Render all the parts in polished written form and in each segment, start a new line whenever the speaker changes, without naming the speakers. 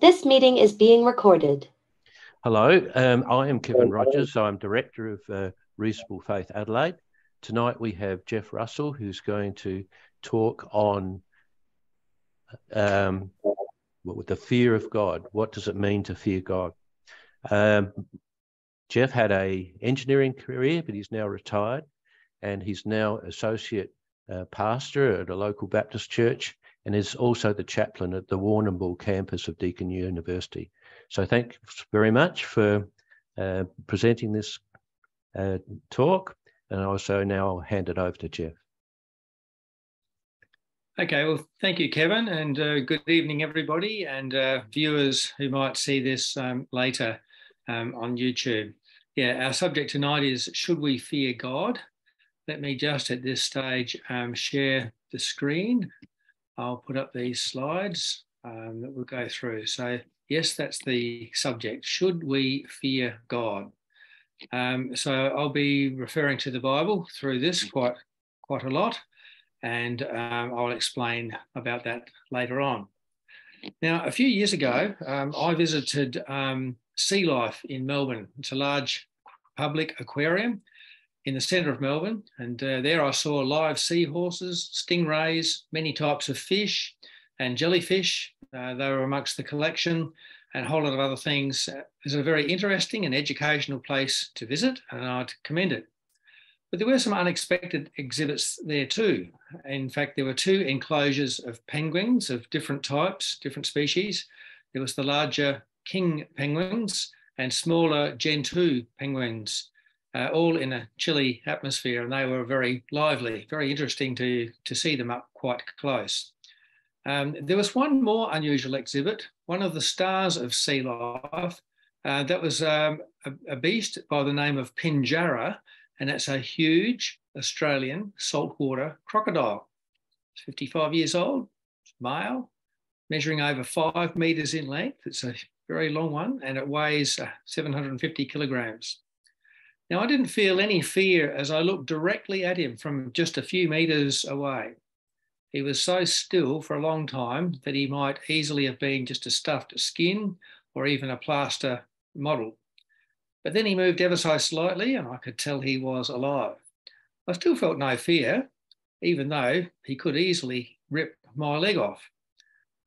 This meeting is being recorded.
Hello, I am Kevin Rogers. I'm Director of Reasonable Faith Adelaide. Tonight we have Geoff Russell, who's going to talk on the fear of God. What does it mean to fear God? Geoff had an engineering career, but he's now retired, and he's now associate pastor at a local Baptist church, and is also the chaplain at the Warrnambool campus of Deakin University. So thanks very much for presenting this talk, and also now I'll hand it over to Geoff.
Okay, well, thank you, Kevin, and good evening, everybody, and viewers who might see this later on YouTube. Yeah, our subject tonight is, should we fear God? Let me just at this stage share the screen. I'll put up these slides that we'll go through. So yes, that's the subject. Should we fear God? So I'll be referring to the Bible through this quite a lot, and I'll explain about that later on. Now, a few years ago, I visited Sea Life in Melbourne. It's a large public aquarium in the centre of Melbourne, and there I saw live seahorses, stingrays, many types of fish and jellyfish. They were amongst the collection, and a whole lot of other things. It's a very interesting and educational place to visit, and I'd commend it. But there were some unexpected exhibits there too. In fact, there were two enclosures of penguins of different types, different species. There was the larger king penguins and smaller Gentoo penguins, all in a chilly atmosphere, and they were very lively, very interesting to see them up quite close. There was one more unusual exhibit, one of the stars of sea life. That was a beast by the name of Pinjarra, and it's a huge Australian saltwater crocodile. It's 55 years old, it's male, measuring over 5 metres in length. It's a very long one, and it weighs 750 kilograms. Now, I didn't feel any fear as I looked directly at him from just a few metres away. He was so still for a long time that he might easily have been just a stuffed skin or even a plaster model. But then he moved ever so slightly, and I could tell he was alive. I still felt no fear, even though he could easily rip my leg off.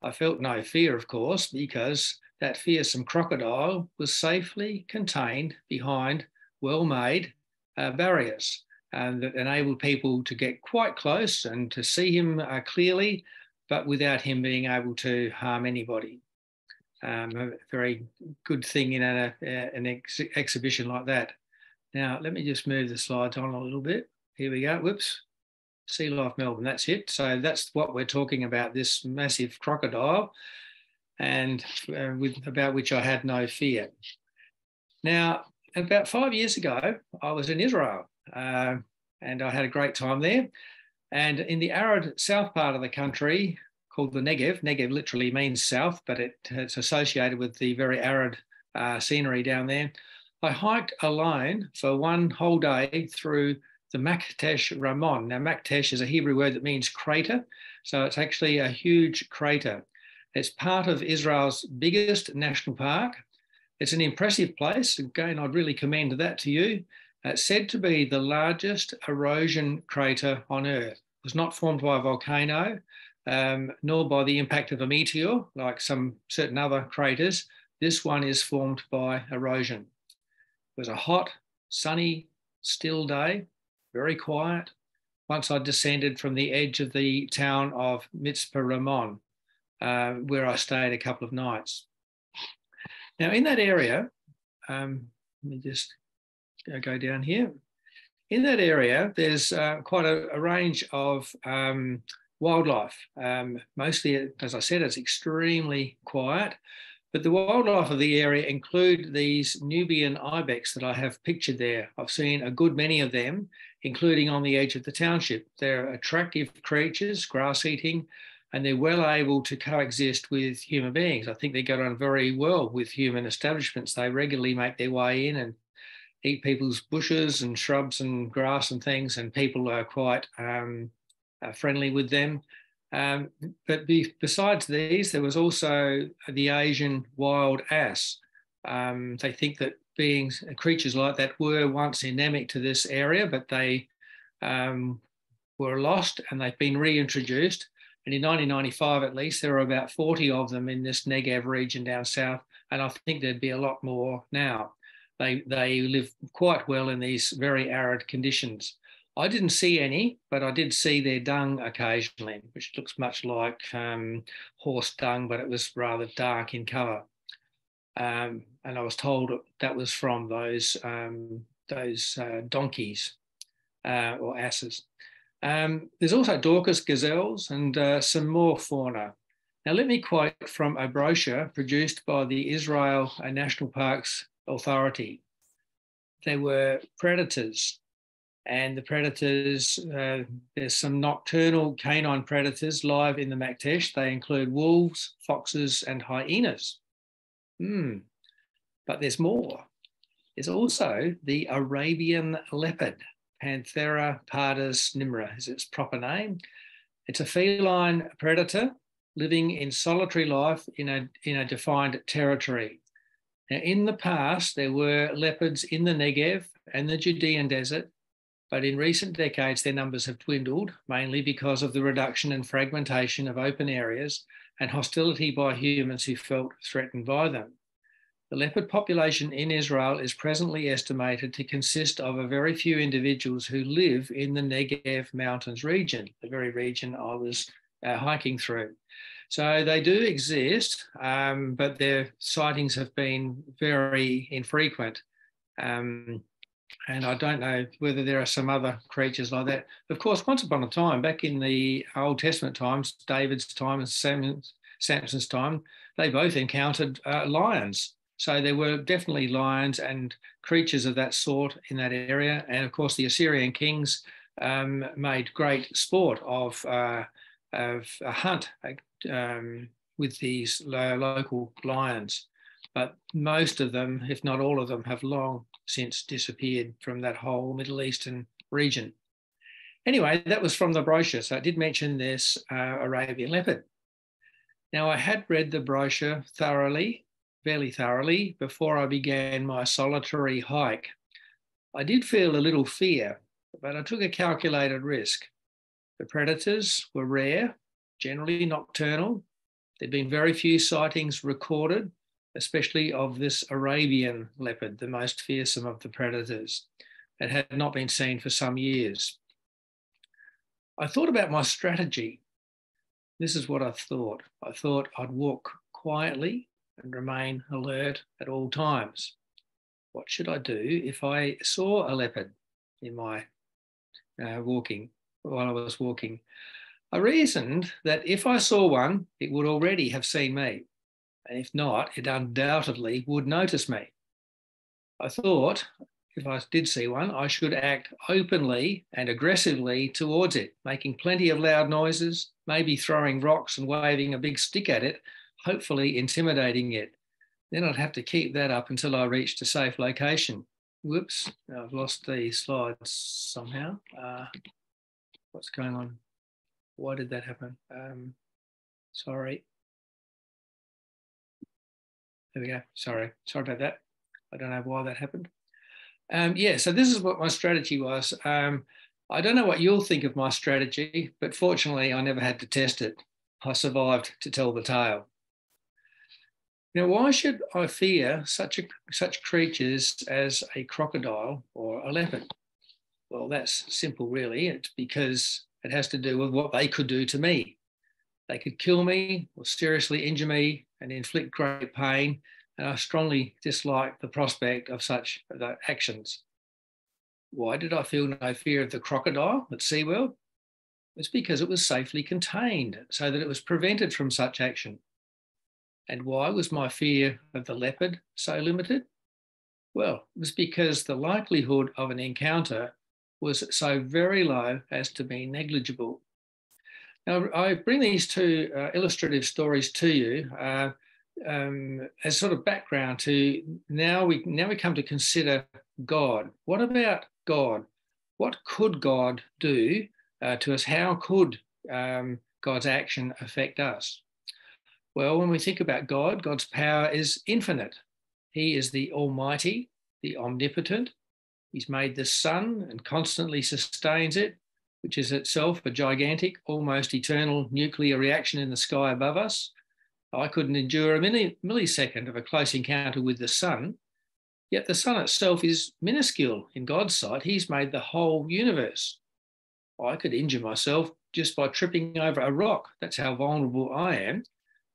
I felt no fear, of course, because that fearsome crocodile was safely contained behind well-made barriers, and that enabled people to get quite close and to see him clearly, but without him being able to harm anybody. A very good thing in an exhibition like that. Now, let me just move the slides on a little bit. Here we go. Whoops. Sea Life Melbourne, that's it. So that's what we're talking about, this massive crocodile, and about which I had no fear. Now, about 5 years ago, I was in Israel, and I had a great time there. And in the arid south part of the country, called the Negev. Negev literally means south, but it's associated with the very arid scenery down there. I hiked alone for one whole day through the Maktesh Ramon. Now, Maktesh is a Hebrew word that means crater, so it's actually a huge crater. It's part of Israel's biggest national park. It's an impressive place. Again, I'd really commend that to you. It's said to be the largest erosion crater on Earth. It was not formed by a volcano, nor by the impact of a meteor, like some certain other craters. This one is formed by erosion. It was a hot, sunny, still day, very quiet, once I descended from the edge of the town of Mitzpah Ramon, where I stayed a couple of nights. Now, in that area, let me just go down here. In that area, there's quite a range of wildlife. Mostly, as I said, it's extremely quiet, but the wildlife of the area include these Nubian ibex that I have pictured there. I've seen a good many of them, including on the edge of the township. They're attractive creatures, grass-eating, and they're well able to coexist with human beings. I think they get on very well with human establishments. They regularly make their way in and eat people's bushes and shrubs and grass and things, and people are quite friendly with them. But besides these, there was also the Asian wild ass. They think that creatures like that were once endemic to this area, but they were lost and they've been reintroduced. And in 1995, at least, there were about 40 of them in this Negev region down south. And I think there'd be a lot more now. They live quite well in these very arid conditions. I didn't see any, but I did see their dung occasionally, which looks much like horse dung, but it was rather dark in colour. And I was told that was from those donkeys or asses. There's also Dorcas gazelles and some more fauna. Now, let me quote from a brochure produced by the Israel National Parks Authority. There were predators, and the predators, there's some nocturnal canine predators live in the Maktesh. They include wolves, foxes, and hyenas. But there's more. There's also the Arabian leopard, Panthera pardus nimra is its proper name. It's a feline predator living in solitary life in a defined territory. Now, in the past, there were leopards in the Negev and the Judean desert, but in recent decades, their numbers have dwindled, mainly because of the reduction and fragmentation of open areas and hostility by humans who felt threatened by them. The leopard population in Israel is presently estimated to consist of a very few individuals who live in the Negev Mountains region, the very region I was hiking through. So they do exist, but their sightings have been very infrequent. And I don't know whether there are some other creatures like that. Of course, once upon a time, back in the Old Testament times, David's time and Samson's time, they both encountered lions. So there were definitely lions and creatures of that sort in that area. And of course, the Assyrian kings made great sport of a hunt with these local lions. But most of them, if not all of them, have long since disappeared from that whole Middle Eastern region. Anyway, that was from the brochure. So I did mention this Arabian leopard. Now, I had read the brochure fairly thoroughly, before I began my solitary hike. I did feel a little fear, but I took a calculated risk. The predators were rare, generally nocturnal. There'd been very few sightings recorded, especially of this Arabian leopard, the most fearsome of the predators, that had not been seen for some years. I thought about my strategy. This is what I thought. I thought I'd walk quietly and remain alert at all times. What should I do if I saw a leopard in my while I was walking? I reasoned that if I saw one, it would already have seen me. And if not, it undoubtedly would notice me. I thought if I did see one, I should act openly and aggressively towards it, making plenty of loud noises, maybe throwing rocks and waving a big stick at it, hopefully intimidating it. Then I'd have to keep that up until I reached a safe location. Whoops, I've lost the slides somehow. What's going on? Why did that happen? Sorry. There we go. Sorry about that. I don't know why that happened. So this is what my strategy was. I don't know what you'll think of my strategy, but fortunately I never had to test it. I survived to tell the tale. Now, why should I fear such creatures as a crocodile or a leopard? Well, that's simple, really. It's because it has to do with what they could do to me. They could kill me or seriously injure me and inflict great pain, and I strongly dislike the prospect of such actions. Why did I feel no fear of the crocodile at SeaWorld? It's because it was safely contained so that it was prevented from such action. And why was my fear of the leopard so limited? Well, it was because the likelihood of an encounter was so very low as to be negligible. Now, I bring these two illustrative stories to you as sort of background to now we come to consider God. What about God? What could God do to us? How could God's action affect us? Well, when we think about God, God's power is infinite. He is the Almighty, the Omnipotent. He's made the sun and constantly sustains it, which is itself a gigantic, almost eternal nuclear reaction in the sky above us. I couldn't endure a millisecond of a close encounter with the sun, yet the sun itself is minuscule in God's sight. He's made the whole universe. I could injure myself just by tripping over a rock. That's how vulnerable I am.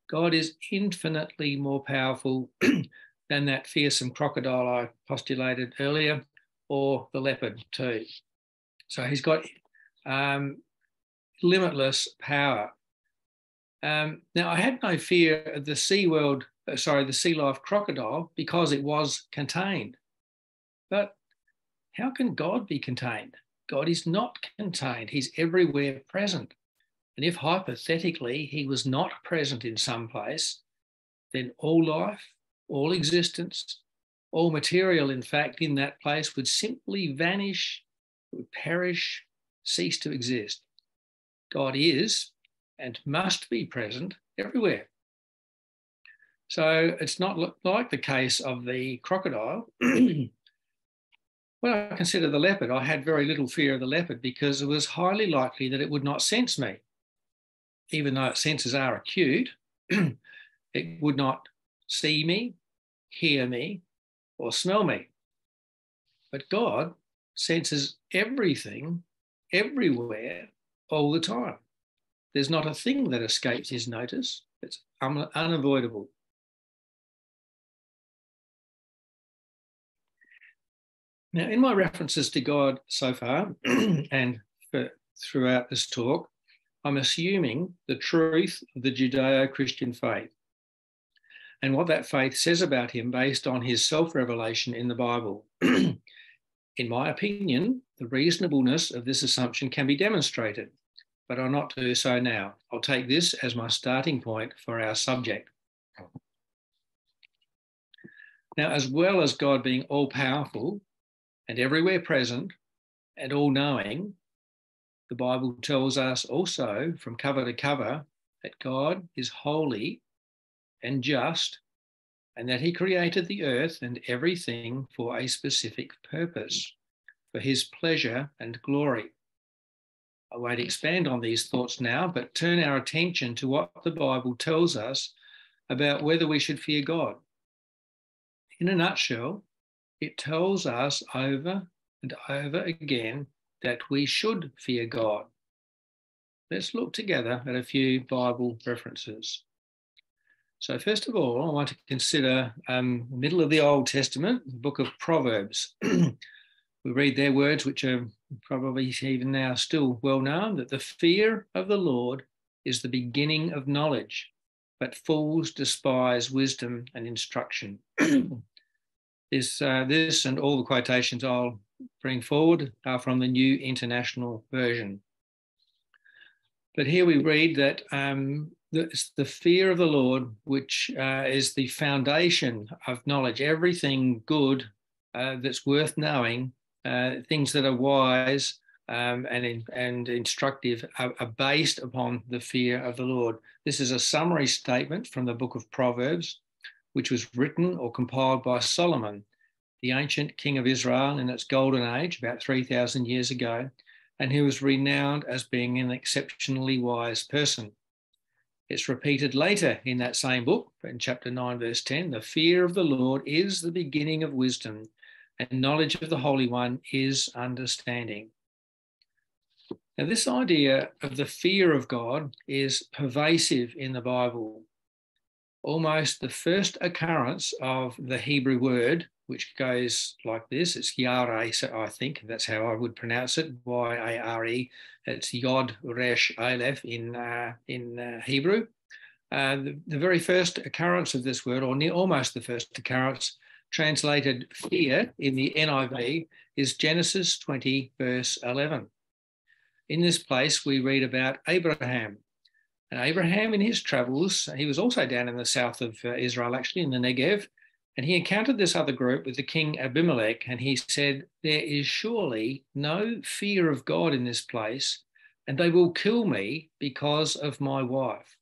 God is infinitely more powerful than that fearsome crocodile I postulated earlier, or the leopard too. So he's got limitless power. Now, I had no fear of the sea life crocodile because it was contained. But how can God be contained? God is not contained. He's everywhere present. And if hypothetically he was not present in some place, then all life, all existence, all material, in fact, in that place would simply vanish, would perish, cease to exist. God is and must be present everywhere. So it's not like the case of the crocodile. When I consider the leopard, I had very little fear of the leopard because it was highly likely that it would not sense me. Even though its senses are acute, it would not see me, hear me, or smell me. But God senses everything, everywhere, all the time. There's not a thing that escapes his notice. It's unavoidable. Now, in my references to God so far and throughout this talk, I'm assuming the truth of the Judeo-Christian faith and what that faith says about him based on his self-revelation in the Bible. In my opinion, the reasonableness of this assumption can be demonstrated, but I'll not do so now. I'll take this as my starting point for our subject. Now, as well as God being all-powerful and everywhere present and all-knowing, the Bible tells us also from cover to cover that God is holy and just, and that he created the earth and everything for a specific purpose, for his pleasure and glory. I won't expand on these thoughts now, but turn our attention to what the Bible tells us about whether we should fear God. In a nutshell, it tells us over and over again that we should fear God. Let's look together at a few Bible references. So first of all, I want to consider the middle of the Old Testament, the book of Proverbs. We read their words, which are probably even now still well known, that the fear of the Lord is the beginning of knowledge, but fools despise wisdom and instruction. This and all the quotations I'll bring forward are from the New International Version. But here we read that it's the fear of the Lord, which is the foundation of knowledge. Everything good that's worth knowing, things that are wise and instructive are based upon the fear of the Lord. This is a summary statement from the book of Proverbs, which was written or compiled by Solomon, the ancient king of Israel in its golden age, about 3,000 years ago, and he was renowned as being an exceptionally wise person. It's repeated later in that same book, in chapter 9, verse 10, the fear of the Lord is the beginning of wisdom, and knowledge of the Holy One is understanding. Now, this idea of the fear of God is pervasive in the Bible. Almost the first occurrence of the Hebrew word, which goes like this, it's Yare, so I think that's how I would pronounce it, Y-A-R-E. It's Yod Resh Aleph in Hebrew. The very first occurrence of this word, or almost the first occurrence, translated fear in the NIV, is Genesis 20, verse 11. In this place, we read about Abraham. And Abraham, in his travels, he was also down in the south of Israel, actually, in the Negev, and he encountered this other group with the king Abimelech, and he said, there is surely no fear of God in this place, and they will kill me because of my wife.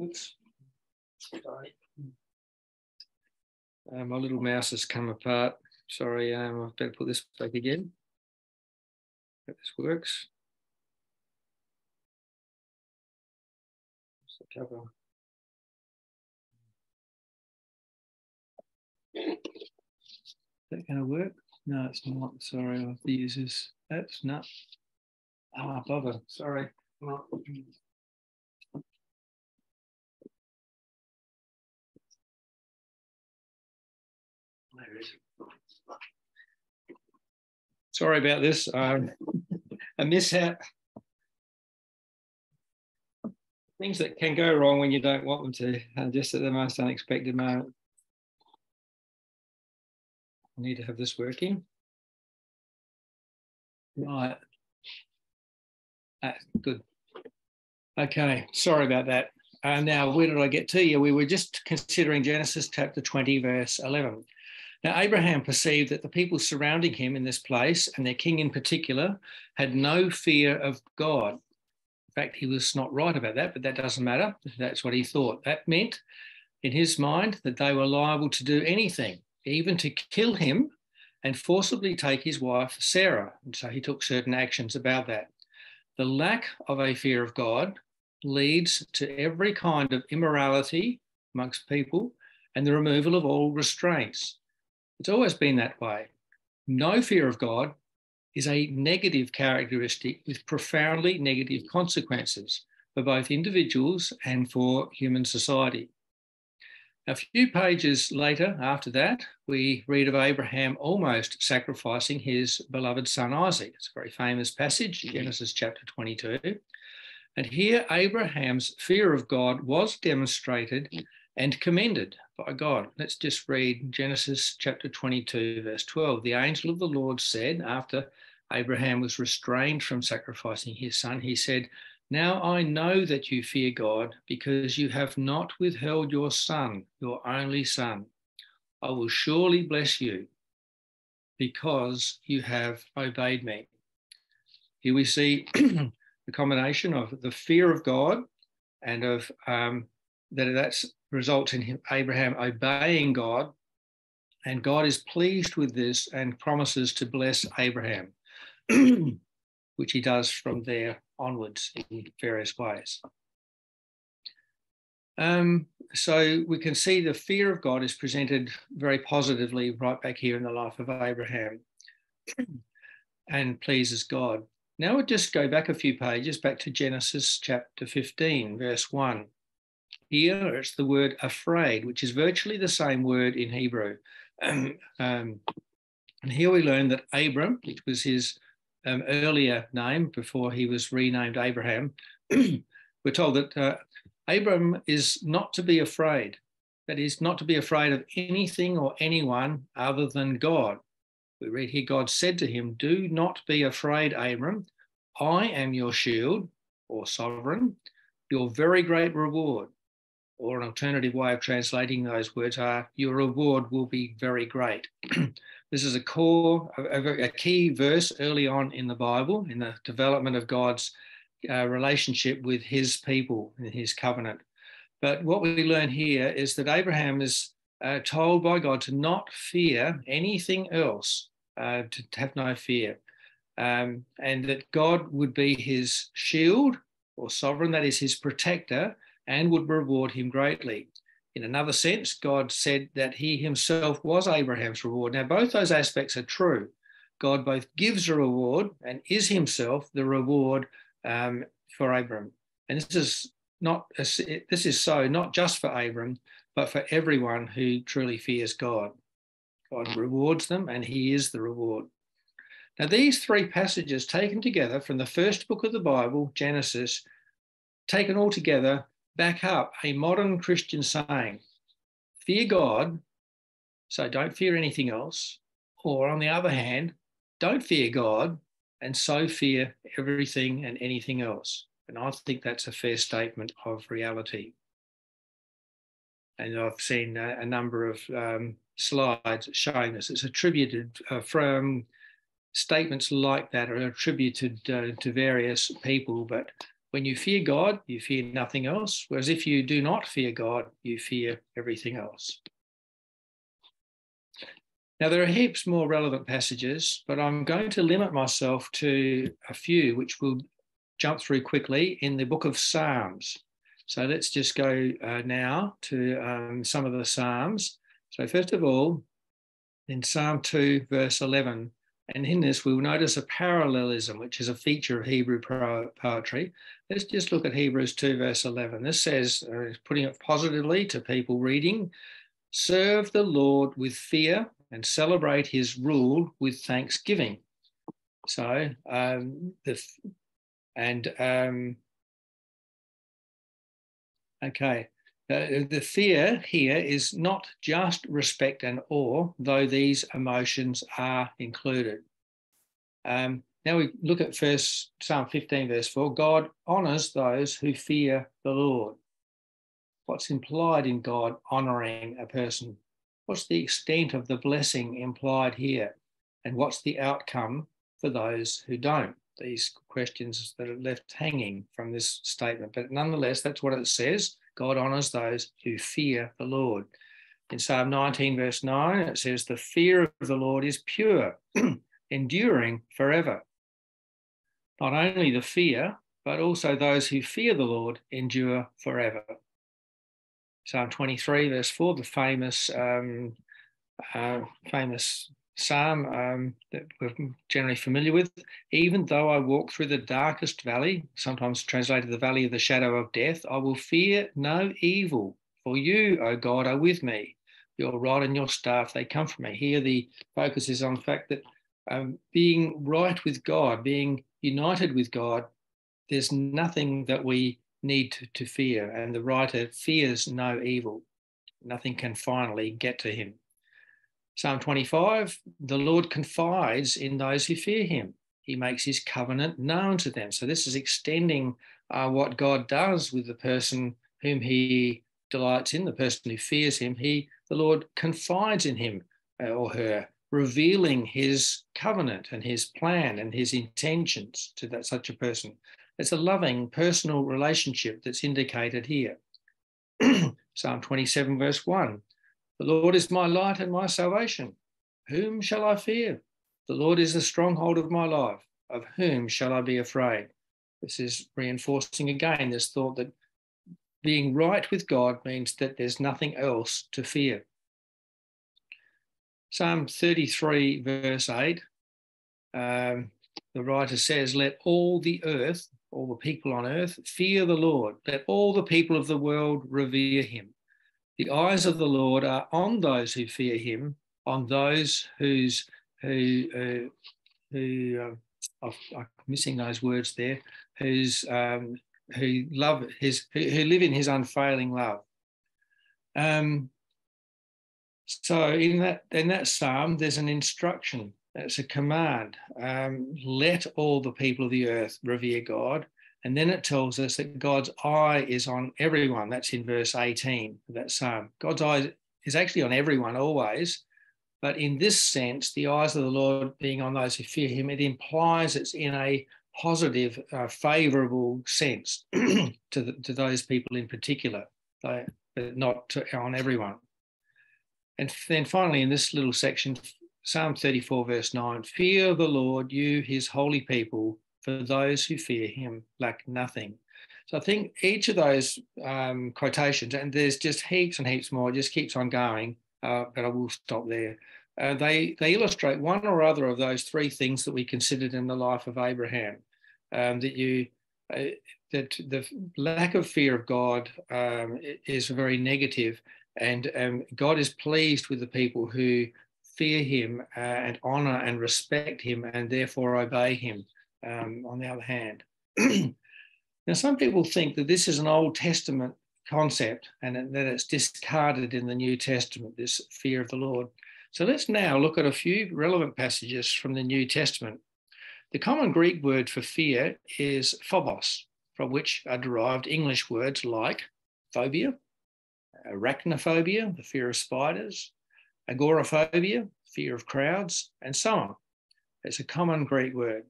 Oops. Sorry. My little mouse has come apart. Sorry, I better put this back again. Hope this works. What's the cover? Is that going to work? No, it's not. Sorry, I have to use this. That's not. Ah, bother. Sorry. Sorry about this. A mishap. Things that can go wrong when you don't want them to, just at the most unexpected moment. I need to have this working. Right. Good. Okay, sorry about that. Now, where did I get to? Yeah, we were just considering Genesis chapter 20, verse 11. Now, Abraham perceived that the people surrounding him in this place, and their king in particular, had no fear of God. In fact, he was not right about that, but that doesn't matter. That's what he thought. That meant, in his mind, that they were liable to do anything, even to kill him and forcibly take his wife, Sarah. And so he took certain actions about that. The lack of a fear of God leads to every kind of immorality amongst people and the removal of all restraints. It's always been that way. No fear of God is a negative characteristic with profoundly negative consequences for both individuals and for human society. A few pages later, after that, we read of Abraham almost sacrificing his beloved son Isaac. It's a very famous passage, Genesis chapter 22. And here, Abraham's fear of God was demonstrated and commended by God. Let's just read Genesis chapter 22, verse 12. The angel of the Lord said, after Abraham was restrained from sacrificing his son, he said, "Now I know that you fear God, because you have not withheld your son, your only son. I will surely bless you, because you have obeyed me." Here we see the combination of the fear of God and of that results in Abraham obeying God, and God is pleased with this and promises to bless Abraham, which he does from there onwards in various ways. So we can see the fear of God is presented very positively right back here in the life of Abraham and pleases God. Now we'll just go back a few pages, back to Genesis chapter 15, verse 1. Here it's the word afraid, which is virtually the same word in Hebrew. And here we learn that Abram, which was his earlier name before he was renamed Abraham, we're told that Abram is not to be afraid. That is, not to be afraid of anything or anyone other than God. We read here, God said to him, "Do not be afraid, Abram. I am your shield," or sovereign, "your very great reward." Or an alternative way of translating those words are, "Your reward will be very great." This is a key verse early on in the Bible, in the development of God's relationship with his people and his covenant. But what we learn here is that Abraham is told by God to not fear anything else, to have no fear, and that God would be his shield or sovereign, that is his protector, and would reward him greatly. In another sense, God said that he himself was Abraham's reward. Now, both those aspects are true. God both gives a reward and is himself the reward for Abram. And this is so not just for Abram, but for everyone who truly fears God. God rewards them, and he is the reward. Now, these three passages taken together from the first book of the Bible, Genesis, taken all together, back up a modern Christian saying: fear God, so don't fear anything else. Or on the other hand, don't fear God, and so fear everything and anything else. And I think that's a fair statement of reality. And I've seen a number of slides showing this. It's attributed from statements like that are attributed to various people, but when you fear God, you fear nothing else, whereas if you do not fear God, you fear everything else. Now, there are heaps more relevant passages, but I'm going to limit myself to a few, which we'll jump through quickly in the book of Psalms. So let's just go now to some of the Psalms. So first of all, in Psalm 2, verse 11, and in this we'll notice a parallelism, which is a feature of Hebrew poetry. Let's just look at Hebrews 2, verse 11. This says, putting it positively to people reading, serve the Lord with fear and celebrate his rule with thanksgiving. So the fear here is not just respect and awe, though these emotions are included. Now we look at first Psalm 15, verse 4. God honours those who fear the Lord. What's implied in God honouring a person? What's the extent of the blessing implied here? And what's the outcome for those who don't? These questions that are left hanging from this statement. But nonetheless, that's what it says. God honours those who fear the Lord. In Psalm 19, verse 9, it says, the fear of the Lord is pure, enduring forever. Not only the fear, but also those who fear the Lord endure forever. Psalm 23, verse 4, the famous psalm that we're generally familiar with. Even though I walk through the darkest valley, sometimes translated the valley of the shadow of death, I will fear no evil, for you, O God, are with me. Your rod and your staff, they comfort me. Here the focus is on the fact that being right with God, being united with God, there's nothing that we need to fear, and the writer fears no evil. Nothing can finally get to him. Psalm 25, the Lord confides in those who fear him. He makes his covenant known to them. So this is extending what God does with the person whom he delights in, the person who fears him. The Lord confides in him or her, revealing his covenant and his plan and his intentions to such a person. It's a loving personal relationship that's indicated here. Psalm 27, verse 1. The Lord is my light and my salvation. Whom shall I fear? The Lord is the stronghold of my life. Of whom shall I be afraid? This is reinforcing again this thought that being right with God means that there's nothing else to fear. Psalm 33, verse 8. The writer says, let all the earth, all the people on earth, fear the Lord. Let all the people of the world revere him. The eyes of the Lord are on those who fear him, on those I'm missing those words there, who live in his unfailing love. So in that psalm, there's an instruction. That's a command. Let all the people of the earth revere God. And then it tells us that God's eye is on everyone. That's in verse 18 of that psalm. God's eye is actually on everyone always. But in this sense, the eyes of the Lord being on those who fear him, it implies it's in a positive, favourable sense to those people in particular, but not on everyone. And then finally, in this little section, Psalm 34, verse 9, fear the Lord, you, his holy people, for those who fear him lack nothing. So I think each of those quotations, and there's just heaps and heaps more, it just keeps on going, but I will stop there. They illustrate one or other of those three things that we considered in the life of Abraham, that the lack of fear of God is very negative, and God is pleased with the people who fear him and honour and respect him and therefore obey him. On the other hand, now some people think that this is an Old Testament concept and that it's discarded in the New Testament, this fear of the Lord. So let's now look at a few relevant passages from the New Testament. The common Greek word for fear is phobos, from which are derived English words like phobia, arachnophobia, the fear of spiders, agoraphobia, fear of crowds, and so on. It's a common Greek word.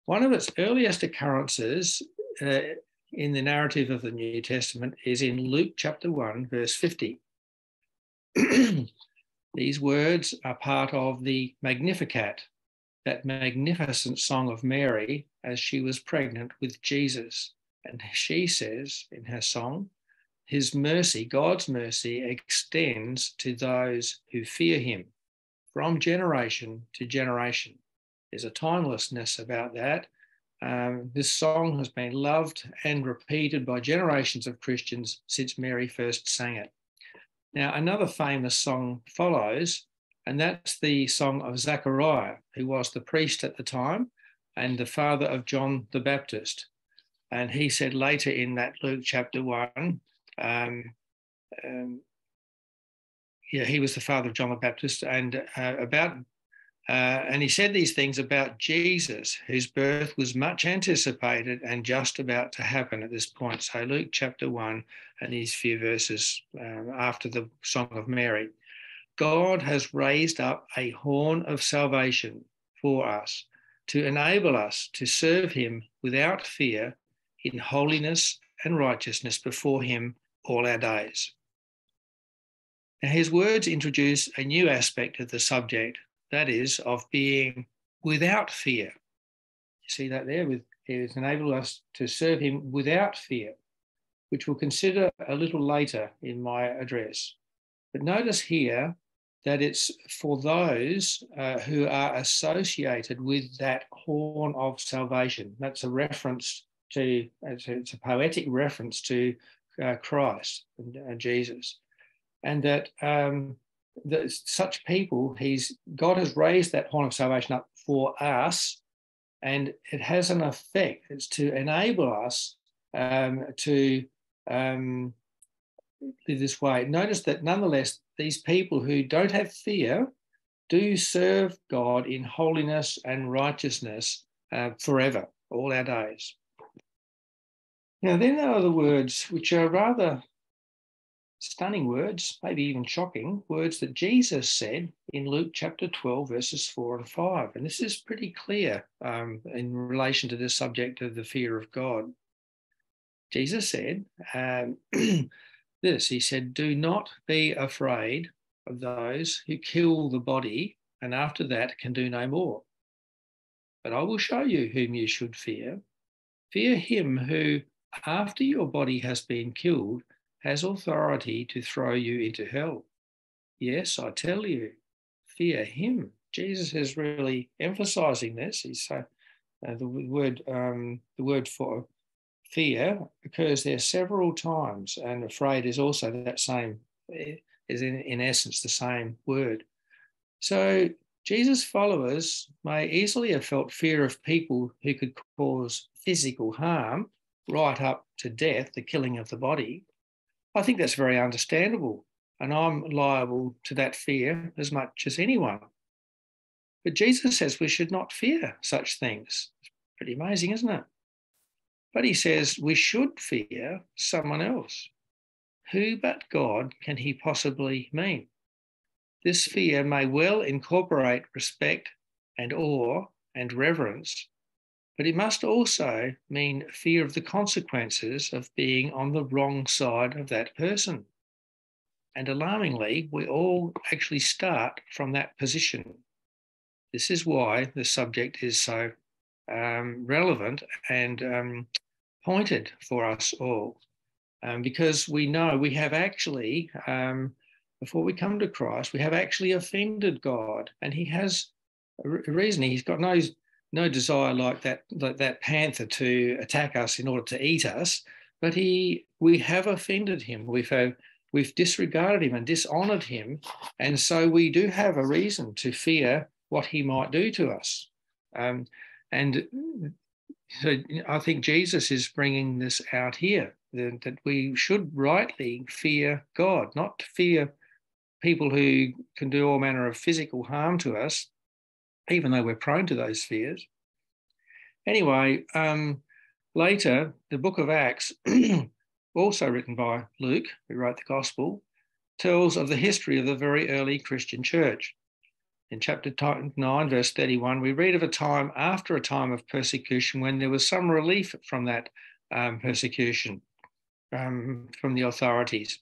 One of its earliest occurrences in the narrative of the New Testament is in Luke chapter 1, verse 50. These words are part of the Magnificat, that magnificent song of Mary as she was pregnant with Jesus. And she says in her song, his mercy, God's mercy, extends to those who fear him from generation to generation. There's a timelessness about that. This song has been loved and repeated by generations of Christians since Mary first sang it. Now, another famous song follows, and that's the song of Zechariah, who was the priest at the time and the father of John the Baptist. And he said later in that Luke chapter 1, he was the father of John the Baptist, and he said these things about Jesus, whose birth was much anticipated and just about to happen at this point. So Luke chapter 1 and these few verses after the Song of Mary. God has raised up a horn of salvation for us to enable us to serve him without fear in holiness and righteousness before him all our days. Now, his words introduce a new aspect of the subject, that is, of being without fear. You see that there? It has enabled us to serve him without fear, which we'll consider a little later in my address. But notice here that it's for those who are associated with that horn of salvation. That's a reference to, it's a poetic reference to Christ and Jesus. And that such people, God has raised that horn of salvation up for us, and it has an effect. It's to enable us to live this way. Notice that nonetheless, these people who don't have fear do serve God in holiness and righteousness forever, all our days. Now, then there are the words which are rather stunning words, maybe even shocking, words that Jesus said in Luke chapter 12, verses 4 and 5. And this is pretty clear in relation to the subject of the fear of God. Jesus said this, he said, do not be afraid of those who kill the body and after that can do no more. But I will show you whom you should fear. Fear him who, after your body has been killed, has authority to throw you into hell. Yes, I tell you, fear him. Jesus is really emphasizing this. He's the word for fear occurs there several times, and afraid is also that same, is in essence the same word. So Jesus' followers may easily have felt fear of people who could cause physical harm, right up to death, the killing of the body. I think that's very understandable, and I'm liable to that fear as much as anyone. But Jesus says we should not fear such things. It's pretty amazing, isn't it? But he says we should fear someone else. Who but God can he possibly mean? This fear may well incorporate respect and awe and reverence, but it must also mean fear of the consequences of being on the wrong side of that person. And alarmingly, we all actually start from that position. This is why the subject is so relevant and pointed for us all, because we know we have actually, before we come to Christ, we have actually offended God, and he has a reason. He's got no desire like that panther to attack us in order to eat us, but we have offended him. We've disregarded him and dishonoured him, and so we do have a reason to fear what he might do to us. And so I think Jesus is bringing this out here, that we should rightly fear God, not fear people who can do all manner of physical harm to us, even though we're prone to those fears. Anyway, later, the book of Acts, also written by Luke, who wrote the gospel, tells of the history of the very early Christian church. In chapter 9, verse 31, we read of a time after a time of persecution when there was some relief from that persecution from the authorities.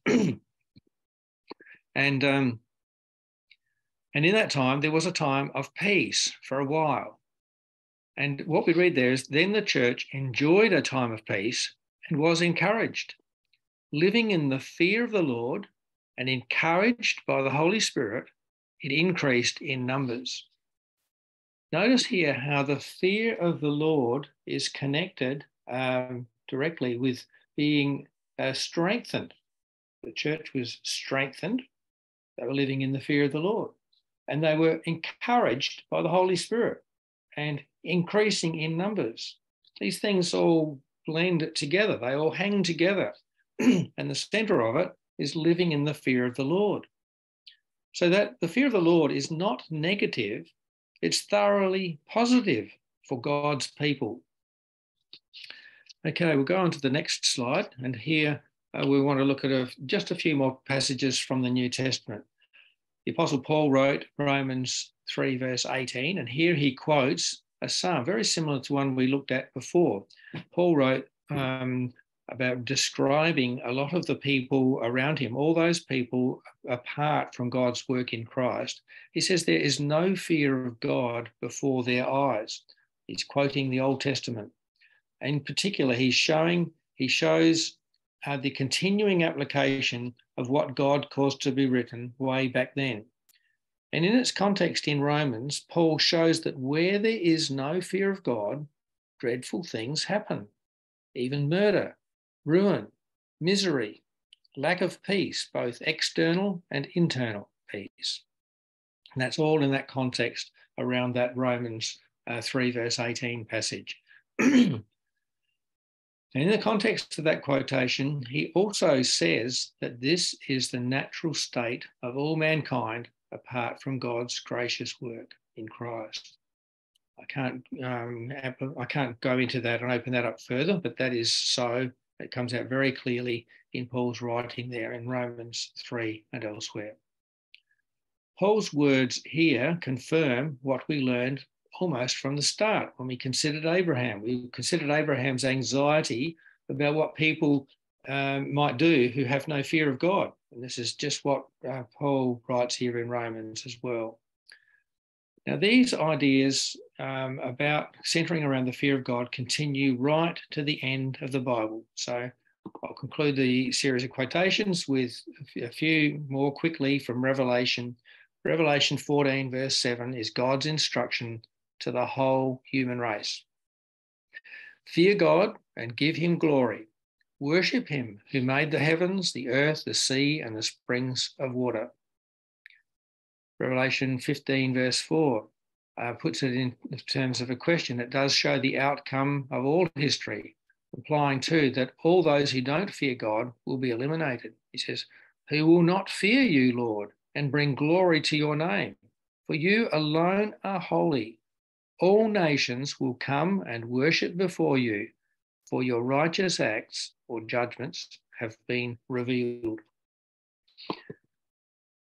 And in that time, there was a time of peace for a while. And what we read there is, then the church enjoyed a time of peace and was encouraged, living in the fear of the Lord and encouraged by the Holy Spirit, it increased in numbers. Notice here how the fear of the Lord is connected directly with being strengthened. The church was strengthened. They were living in the fear of the Lord. And they were encouraged by the Holy Spirit and increasing in numbers. These things all blend together. They all hang together. And the center of it is living in the fear of the Lord. So that the fear of the Lord is not negative, it's thoroughly positive for God's people. Okay, we'll go on to the next slide. And here we want to look at just a few more passages from the New Testament. The Apostle Paul wrote Romans 3, verse 18, and here he quotes a psalm very similar to one we looked at before. Paul wrote about describing a lot of the people around him, all those people apart from God's work in Christ. He says there is no fear of God before their eyes. He's quoting the Old Testament. In particular, he shows the continuing application of what God caused to be written way back then. And in its context in Romans, Paul shows that where there is no fear of God, dreadful things happen, even murder, ruin, misery, lack of peace, both external and internal peace. And that's all in that context around that Romans 3 verse 18 passage. And in the context of that quotation, he also says that this is the natural state of all mankind apart from God's gracious work in Christ. I can't go into that and open that up further, but that is so. It comes out very clearly in Paul's writing there in Romans 3 and elsewhere. Paul's words here confirm what we learned almost from the start when we considered Abraham. We considered Abraham's anxiety about what people might do who have no fear of God. And this is just what Paul writes here in Romans as well. Now, these ideas about centering around the fear of God continue right to the end of the Bible. So I'll conclude the series of quotations with a few more quickly from Revelation. Revelation 14, verse 7 is God's instruction to the whole human race. Fear God and give him glory. Worship him who made the heavens, the earth, the sea, and the springs of water. Revelation 15, verse 4 puts it in terms of a question. It does show the outcome of all history, implying too that all those who don't fear God will be eliminated. He says, who will not fear you, Lord, and bring glory to your name? For you alone are holy. All nations will come and worship before you, for your righteous acts or judgments have been revealed.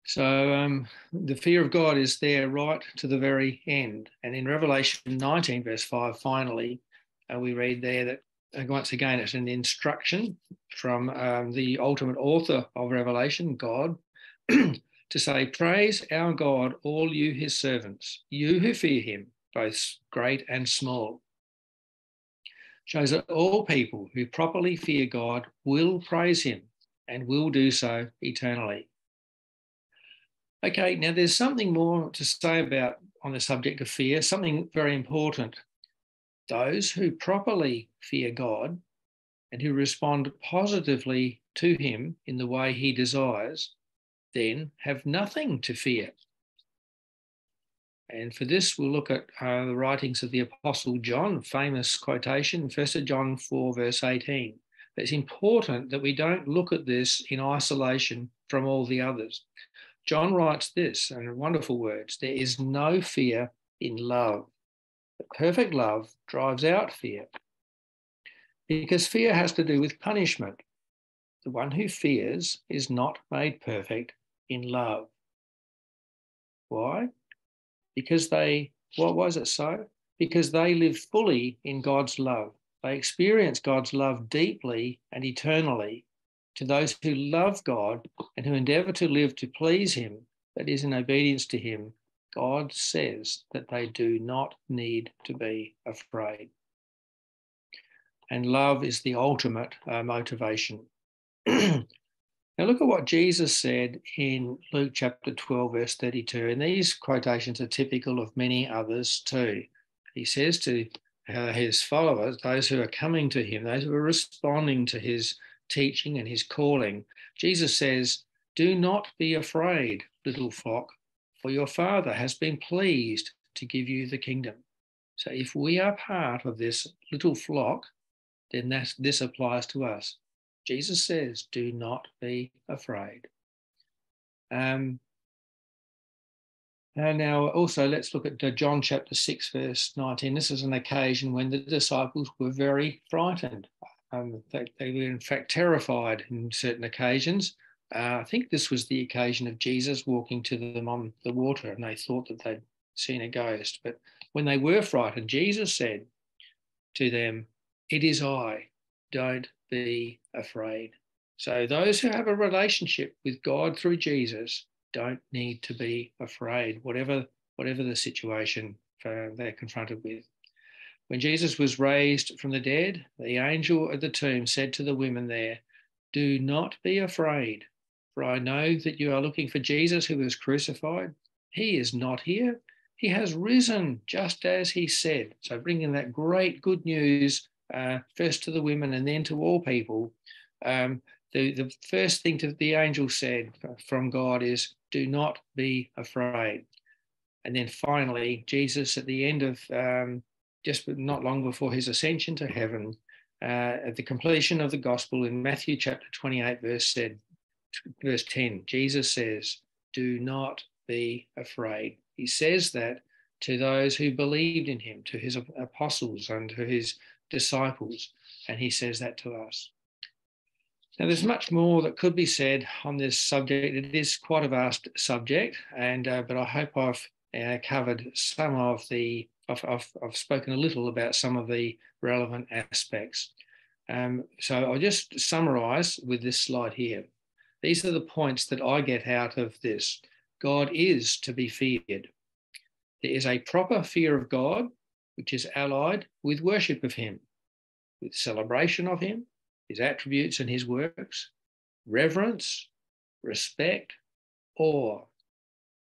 So the fear of God is there right to the very end. And in Revelation 19, verse 5, finally, we read there that, once again, it's an instruction from the ultimate author of Revelation, God, to say, praise our God, all you his servants, you who fear him, both great and small. Shows that all people who properly fear God will praise him and will do so eternally. Okay, now there's something more to say about on the subject of fear, something very important. Those who properly fear God and who respond positively to him in the way he desires, then have nothing to fear. And for this, we'll look at the writings of the Apostle John, famous quotation, 1 John 4, verse 18. But it's important that we don't look at this in isolation from all the others. John writes this, and wonderful words, there is no fear in love. But perfect love drives out fear, because fear has to do with punishment. The one who fears is not made perfect in love. Why? because they, what was it so? Because they live fully in God's love. They experience God's love deeply and eternally. To those who love God and who endeavour to live to please him, that is, in obedience to him, God says that they do not need to be afraid. And love is the ultimate motivation. Now look at what Jesus said in Luke chapter 12, verse 32. And these quotations are typical of many others too. He says to his followers, those who are coming to him, those who are responding to his teaching and his calling, Jesus says, "Do not be afraid, little flock, for your Father has been pleased to give you the kingdom." So if we are part of this little flock, then this applies to us. Jesus says, do not be afraid. And now also let's look at John chapter 6, verse 19. This is an occasion when the disciples were very frightened. They were in fact terrified in certain occasions. I think this was the occasion of Jesus walking to them on the water, and they thought that they'd seen a ghost. But when they were frightened, Jesus said to them, "It is I, don't be afraid." So those who have a relationship with God through Jesus don't need to be afraid, whatever the situation they're confronted with. When Jesus was raised from the dead, the angel at the tomb said to the women there, "Do not be afraid, for I know that you are looking for Jesus who was crucified. He is not here. He has risen, just as he said." So bringing that great good news first to the women and then to all people. The first thing the angel said from God is, "Do not be afraid." And then finally, Jesus at the end of just not long before his ascension to heaven, at the completion of the gospel in Matthew chapter 28, verse 10, Jesus says, "Do not be afraid." He says that to those who believed in him, to his apostles and to his disciples, and he says that to us. Now, there's much more that could be said on this subject. It is quite a vast subject, and but I hope I've covered some of the. I've spoken a little about some of the relevant aspects. So I'll just summarise with this slide here. These are the points that I get out of this. God is to be feared. There is a proper fear of God, which is allied with worship of him, with celebration of him, his attributes and his works, reverence, respect, awe,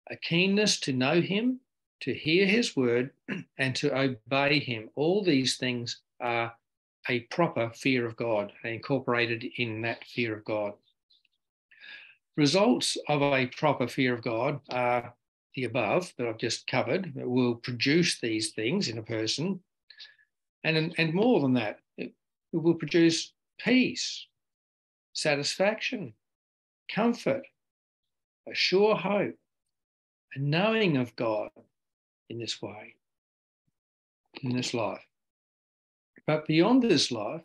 a keenness to know him, to hear his word, and to obey him. All these things are a proper fear of God, incorporated in that fear of God. Results of a proper fear of God are the above that I've just covered. It will produce these things in a person. And more than that, it will produce peace, satisfaction, comfort, a sure hope, a knowing of God in this way, in this life. But beyond this life,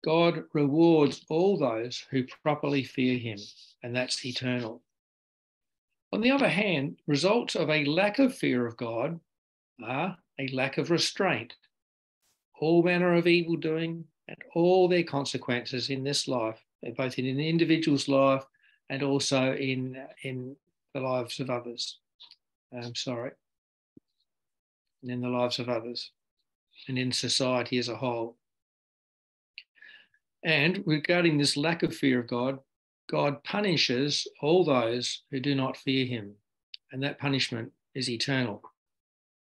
God rewards all those who properly fear him, and that's eternal. On the other hand, results of a lack of fear of God are a lack of restraint, all manner of evil doing, and all their consequences in this life, both in an individual's life and also in the lives of others. And in the lives of others and in society as a whole. And regarding this lack of fear of God, God punishes all those who do not fear him, and that punishment is eternal.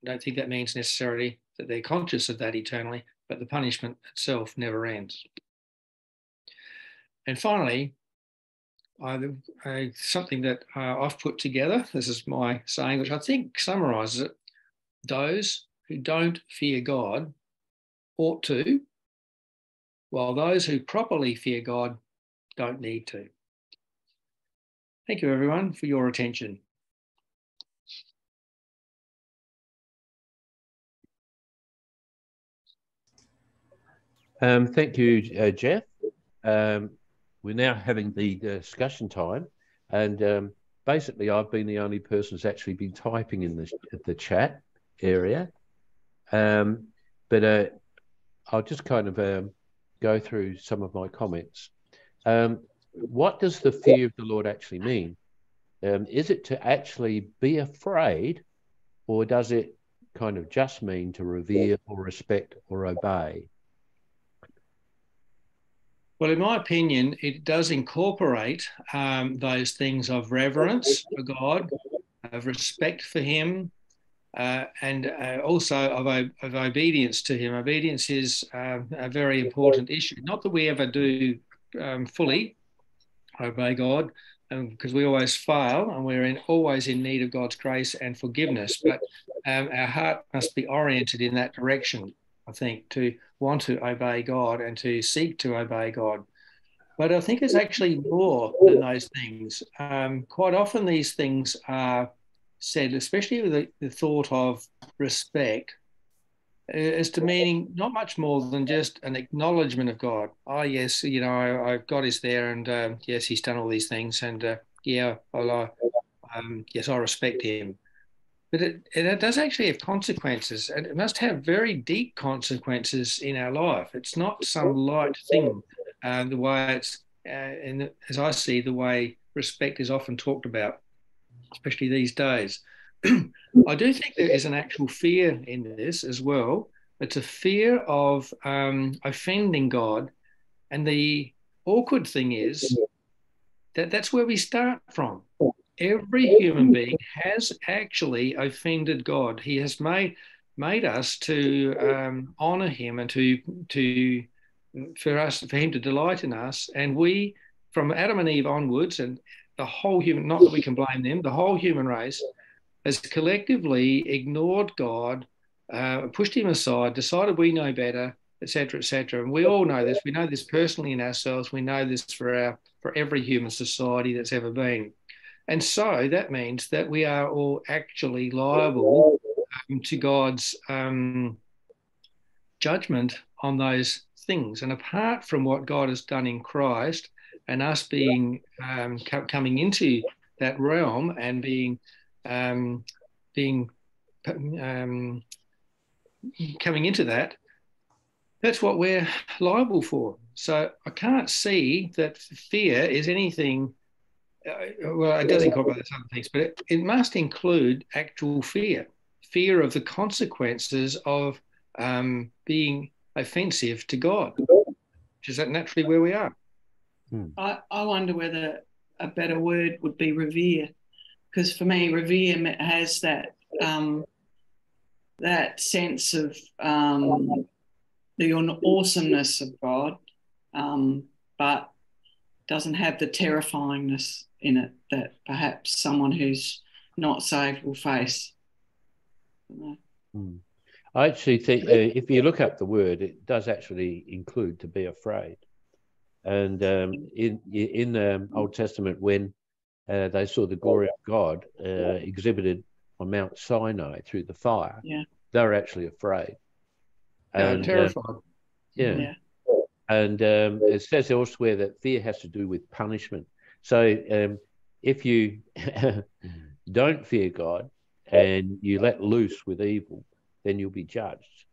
I don't think that means necessarily that they're conscious of that eternally, but the punishment itself never ends. And finally, something that I've put together, this is my saying, which I think summarises it. Those who don't fear God ought to, while those who properly fear God don't need to. Thank you, everyone, for your attention.
Thank you, Geoff. We're now having the discussion time, and basically I've been the only person who's actually been typing in the chat area. But I'll just kind of go through some of my comments. What does the fear of the Lord actually mean? Is it to actually be afraid, or does it kind of just mean to revere or respect or obey?
Well, in my opinion, it does incorporate those things of reverence for God, of respect for Him, and also of obedience to Him. Obedience is a very important issue. Not that we ever do fully obey God, because we always fail and we're always in need of God's grace and forgiveness. But our heart must be oriented in that direction, I think, to want to obey God and to seek to obey God. But I think it's actually more than those things. Quite often these things are said, especially with the thought of respect, as to meaning not much more than just an acknowledgement of God. Oh, yes, God is there, and yes, He's done all these things, and yeah, yes, I respect Him. But it does actually have consequences, and it must have very deep consequences in our life. It's not some light thing, the way it's, and as I see, the way respect is often talked about, especially these days. I do think there is an actual fear in this as well. It's a fear of offending God. And the awkward thing is that that's where we start from. Every human being has actually offended God. He has made us to honor Him and for Him to delight in us. And we, from Adam and Eve onwards, and the whole human, not that we can blame them, the whole human race has collectively ignored God, pushed Him aside, decided we know better, etc., etc. And we all know this. We know this personally in ourselves. We know this for every human society that's ever been. And so that means that we are all actually liable to God's judgment on those things. And apart from what God has done in Christ and us being coming into that realm and coming into that, that's what we're liable for. So I can't see that fear is anything. Well, it does incorporate some things, but it must include actual fear of the consequences of being offensive to God, which is naturally where we are.
I wonder whether a better word would be revere, because for me, revere has that sense of the awesomeness of God, but doesn't have the terrifyingness in it that perhaps someone who's not saved will face.
I actually think if you look up the word, it does actually include to be afraid. And in the Old Testament, when they saw the glory of God exhibited on Mount Sinai through the fire, they were actually afraid. And
terrified.
Yeah. And it says elsewhere that fear has to do with punishment. So if you don't fear God and you let loose with evil, then you'll be judged.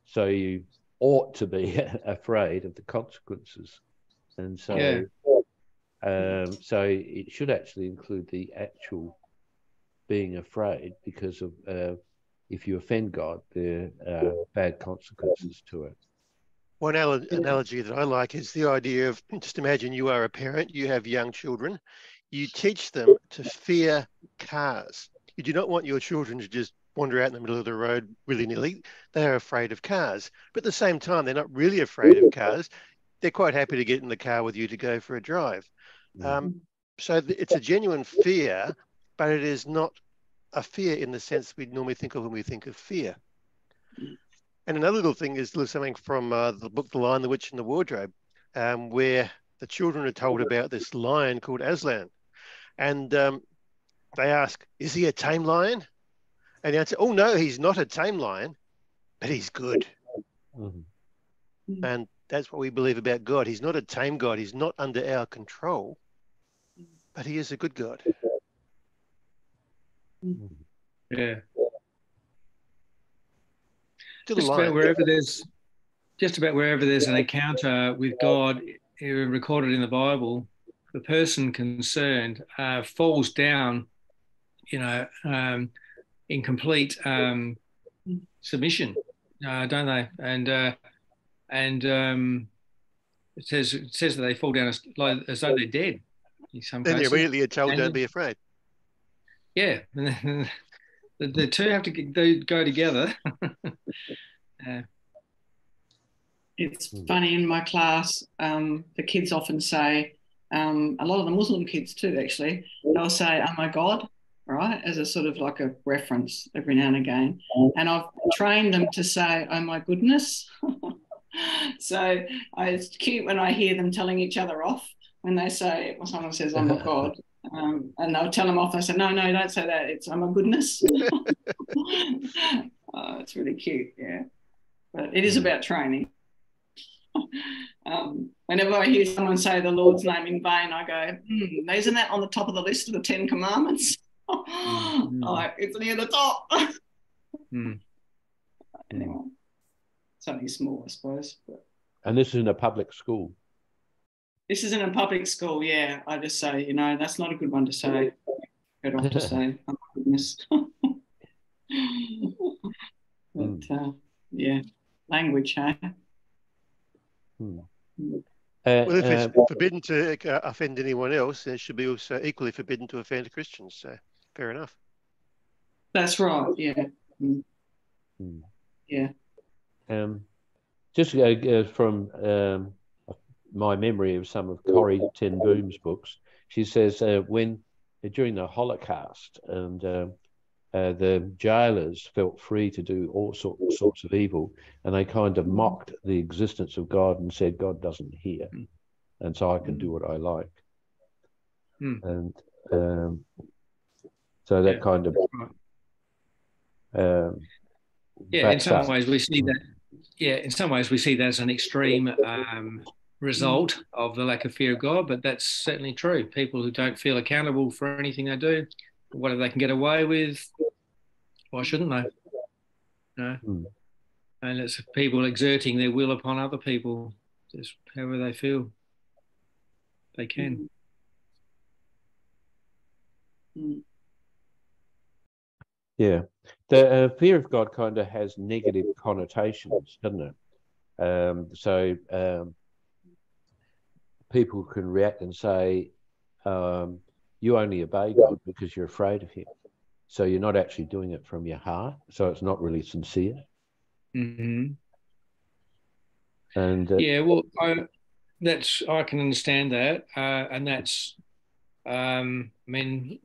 So you ought to be afraid of the consequences. And so, so it should actually include the actual being afraid, because of if you offend God, there are bad consequences to it.
One analogy that I like is the idea of, just imagine you are a parent, you have young children, you teach them to fear cars. You do not want your children to just wander out in the middle of the road willy-nilly. They are afraid of cars. But at the same time, they're not really afraid of cars. They're quite happy to get in the car with you to go for a drive. So it's a genuine fear, but it is not a fear in the sense we normally think of when we think of fear. And another little thing is something from the book The Lion, the Witch and the Wardrobe, where the children are told about this lion called Aslan. And they ask, is he a tame lion? And the answer, oh, no, he's not a tame lion, but he's good. And that's what we believe about God. He's not a tame God. He's not under our control, but he is a good God.
Yeah.
Still
Just
a
about
line.
wherever there's an encounter with God recorded in the Bible, the person concerned falls down, in complete submission, don't they? And it says that they fall down as though they're dead in some
Then
cases.
you're immediately told,
And
don't be afraid.
yeah, the two have to go together.
It's funny, in my class, the kids often say, a lot of the Muslim kids too, actually, they'll say, "Oh my God," right, as a sort of like a reference every now and again. And I've trained them to say, "Oh my goodness." So it's cute when I hear them telling each other off when they say, when someone says, "Oh my God," and they'll tell them off. I say, "No, don't say that. It's, oh my goodness." It's really cute, yeah. But it is about training. Whenever I hear someone say the Lord's name in vain, I go, isn't that on the top of the list of the 10 Commandments? Like, it's near the top. Anyway, it's only small, I suppose. But
And this is in a public school.
this is in a public school, yeah. I just say, that's not a good one to say. Better off to say, oh my goodness. But yeah, language, hey?
Well, if it's forbidden to offend anyone else, then it should be also equally forbidden to offend Christians. So, fair enough.
That's right, yeah. Yeah.
Just from my memory of some of Corrie ten Boom's books, she says when during the Holocaust and the jailers felt free to do all sorts of evil, and they kind of mocked the existence of God and said, God doesn't hear, and so I can do what I like. And so that kind of
in some ways we see that. Yeah, in some ways we see that as an extreme result of the lack of fear of God, but that's certainly true. People who don't feel accountable for anything they do, whatever they can get away with, why shouldn't they? And it's people exerting their will upon other people, just however they feel they can.
Yeah, the fear of God kind of has negative connotations, doesn't it? So people can react and say, you only obey God because you're afraid of him. So you're not actually doing it from your heart. So it's not really sincere.
And
yeah,
well, I can understand that, and that's, I mean,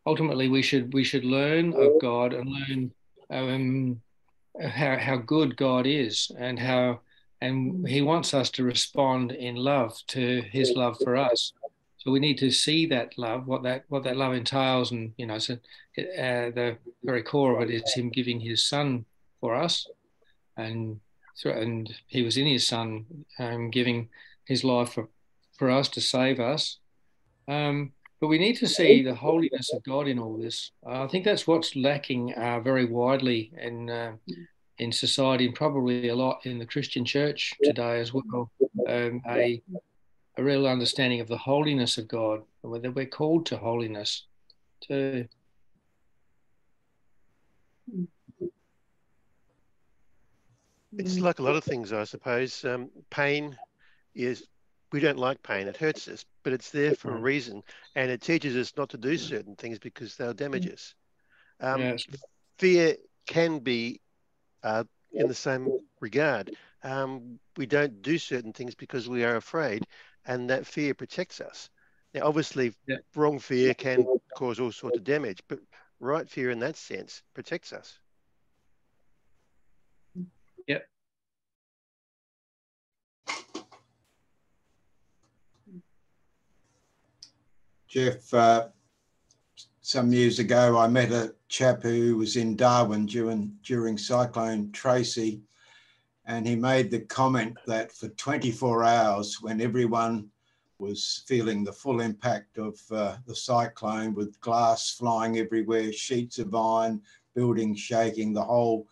ultimately we should learn of God and learn how good God is, and he wants us to respond in love to his love for us. So we need to see that love, what that love entails, and so the very core of it is him giving his son for us, and he was in his son, giving his life for us to save us. But we need to see the holiness of God in all this. I think that's what's lacking very widely in society, and probably a lot in the Christian church today as well. A real understanding of the holiness of God, and whether we're called to holiness too.
It's like a lot of things, I suppose. Pain is, we don't like pain. It hurts us, but it's there for a reason. And it teaches us not to do certain things because they'll damage us. Fear can be in the same regard. We don't do certain things because we are afraid, and that fear protects us. Now, obviously, wrong fear can cause all sorts of damage, but right fear in that sense protects us.
Yep.
Geoff, some years ago, I met a chap who was in Darwin during Cyclone Tracy, and he made the comment that for 24 hours, when everyone was feeling the full impact of the cyclone, with glass flying everywhere, sheets of iron, buildings shaking, the whole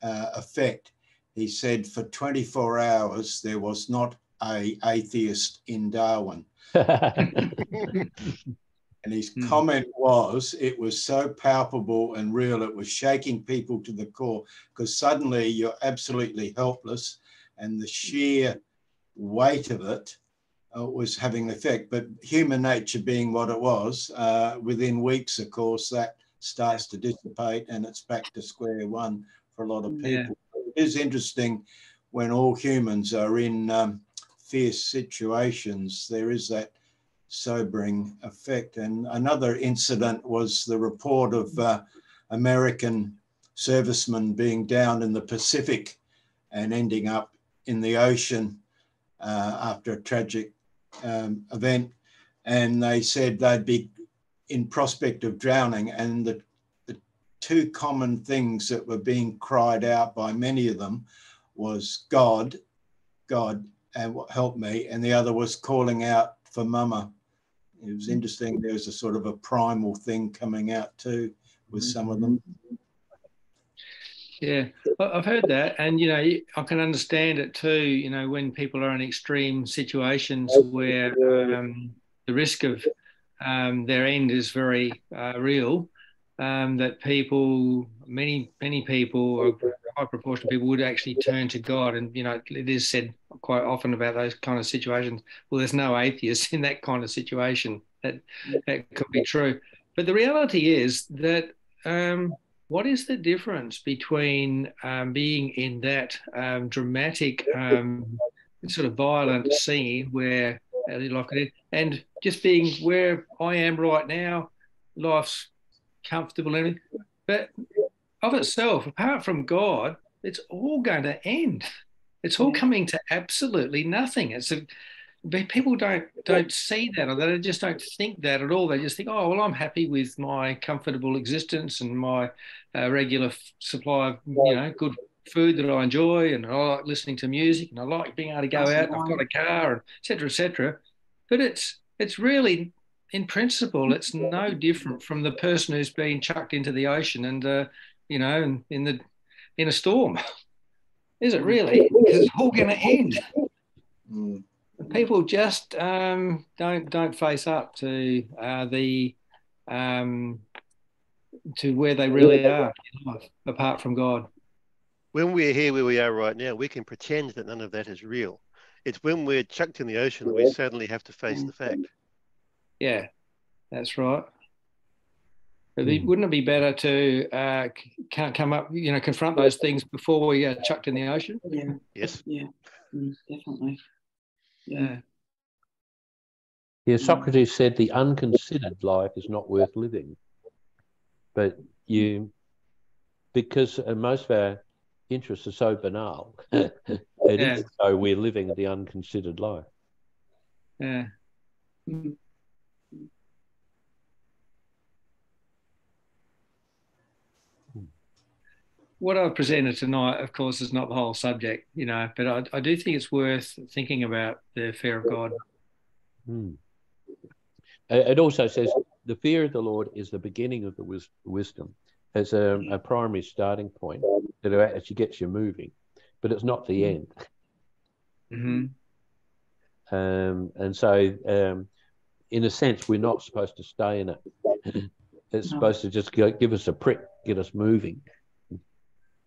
effect. He said for 24 hours there was not an atheist in Darwin. And his comment was, it was so palpable and real, it was shaking people to the core, because suddenly you're absolutely helpless, and the sheer weight of it was having an effect. But human nature being what it was, within weeks, of course, that starts to dissipate and it's back to square one for a lot of people. Yeah. It is interesting when all humans are in fierce situations, there is that sobering effect. And another incident was the report of American servicemen being down in the Pacific and ending up in the ocean after a tragic event. And they said they'd be in prospect of drowning. And the two common things that were being cried out by many of them was God, and help me. And the other was calling out for mama. It was interesting. There was a sort of a primal thing coming out too with some of them.
Yeah, I've heard that. And, I can understand it too, when people are in extreme situations where the risk of their end is very real, that many people, a high proportion of people would actually turn to God. And, it is said quite often about those kind of situations, well, there's no atheists in that kind of situation. That could be true. But the reality is that what is the difference between being in that dramatic, sort of violent scene where and just being where I am right now, life's comfortable and everything, but of itself, apart from God, it's all going to end. It's all coming to absolutely nothing. People don't see that, or they just don't think that at all. They just think, oh, well, I'm happy with my comfortable existence and my regular supply of good food that I enjoy, and I like listening to music, and I like being able to go out, and I've got a car, and et cetera, et cetera. But it's really, in principle, it's no different from the person who's been chucked into the ocean and in a storm. Is it really? Because it's all going to end. People just don't face up to to where they really are in life, apart from God.
When we're here where we are right now, we can pretend that none of that is real. It's when we're chucked in the ocean that we suddenly have to face the fact.
Yeah, that's right. But wouldn't it be better to come up, confront those things before we are chucked in the ocean?
Yeah.
Yes.
Yeah. Definitely.
Yeah.
Yeah, Socrates said the unconsidered life is not worth living. But because most of our interests are so banal, is so we're living the unconsidered life.
Yeah. What I've presented tonight, of course, is not the whole subject, but I do think it's worth thinking about the fear of God.
It also says the fear of the Lord is the beginning of the wisdom. It's a primary starting point that actually gets you moving, but it's not the end. And so, in a sense, we're not supposed to stay in it. It's supposed to just give us a prick, get us moving,